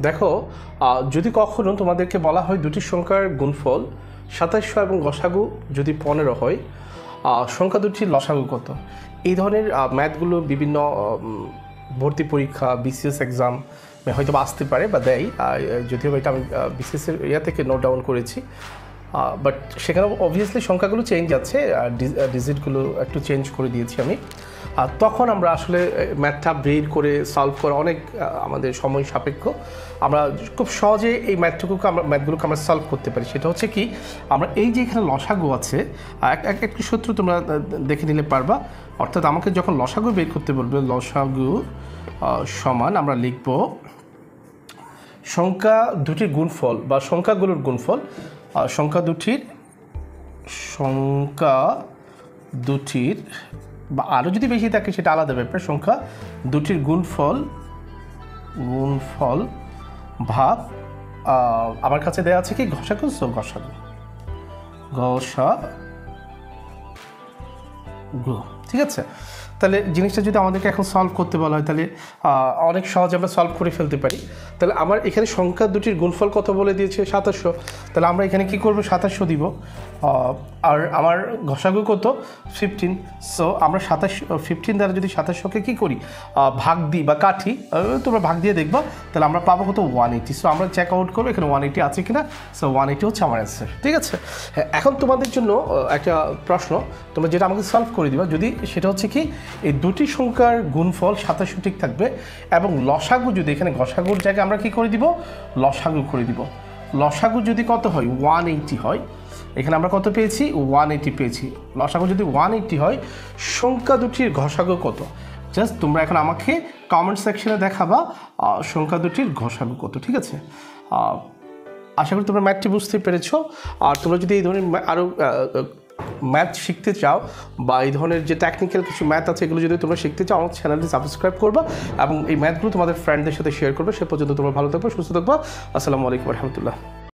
দেখো, যদি কখনো তোমাদেরকে বলা হয় দুটি সংখ্যার গুণফল 2700 এবং গসাগু যদি 15 হয়, সংখ্যা দুটির লসাগু কত? এই ধরনের ম্যাথগুলো বিভিন্ন ভর্তি পরীক্ষা, বিসিএস এক্সাম হয়তো আসতে পারে বা দেয়, যদিও এটা আমি বিসিএসের ইয়া থেকে নোট ডাউন করেছি। বাট সেখানে অবভিয়াসলি সংখ্যাগুলো চেঞ্জ আছে, ডিজিটগুলো একটু চেঞ্জ করে দিয়েছি আমি। আর তখন আমরা আসলে ম্যাথটা বের করে সলভ করা অনেক আমাদের সময় সাপেক্ষ। আমরা খুব সহজে এই ম্যাথগুলোকে আমরা সলভ করতে পারি। সেটা হচ্ছে কি, আমরা এই যে এখানে লসাগু আছে, একটি সূত্র তোমরা দেখে নিলে পারবা। অর্থাৎ আমাকে যখন লসাগু বের করতে বলবে, লসাগু সমান আমরা লিখব সংখ্যা দুটির গুণফল বা সংখ্যাগুলোর গুণফল। সংখ্যা দুটির বা আরও যদি বেশি থাকে সেটা আলাদা ব্যাপার। সংখ্যা দুটির গুণফল ভাগ আমার কাছে দেওয়া আছে কি গসাগু, ঠিক আছে। তাহলে জিনিসটা যদি আমাদেরকে এখন সলভ করতে বলা হয়, তাহলে অনেক সহজে আমরা সলভ করে ফেলতে পারি। তাহলে আমার এখানে সংখ্যা দুটির গুণফল কত বলে দিয়েছে? 2700। তাহলে আমরা এখানে কি করব? 2700 দিব। আর আমার ঘষাগু কত? 15। সো আমরা 15 দ্বারা যদি 2700কে কী করি, ভাগ দিই বা কাটি, তোমরা ভাগ দিয়ে দেখবা, তাহলে আমরা পাবো কত? 180। সো আমরা চেক আউট করবো এখানে 180 আছে কিনা। সো 180 হচ্ছে আমার অ্যান্সার, ঠিক আছে। হ্যাঁ, এখন তোমাদের জন্য একটা প্রশ্ন, তোমরা যেটা আমাকে সলভ করে দিবা, যদি সেটা হচ্ছে কি, এই দুটি সংখ্যার গুণফল 2700 ঠিক থাকবে এবং লসাগু যদি এখানে গসাগুর জায়গায় আমরা কি করে দিব? লসাগু করে দিব। লসাগু যদি কত হয়? 180 হয়। এখানে আমরা কত পেয়েছি? 180 পেয়েছি। লসাগু যদি 180 হয়, সংখ্যা দুটির ঘষাগু কত? জাস্ট তোমরা এখন আমাকে কমেন্ট সেকশনে দেখাবা সংখ্যা দুটির ঘষাগু কত, ঠিক আছে। আশা করি তোমরা ম্যাথটি বুঝতে পেরেছো। আর তোমরা যদি এই ধরনের আরও ম্যাথ শিখতে চাও বা এই ধরনের যে টেকনিক্যাল কিছু ম্যাথ আছে এগুলো যদি তোমরা শিখতে চাও, আমার চ্যানেলটি সাবস্ক্রাইব করবা এবং এই ম্যাথগুলো তোমাদের ফ্রেন্ডদের সাথে শেয়ার করবে। সে পর্যন্ত তোমরা ভালো থাকবে, সুস্থ থাকবা। আসসালামু আলাইকুম রহমতুল্লাহ।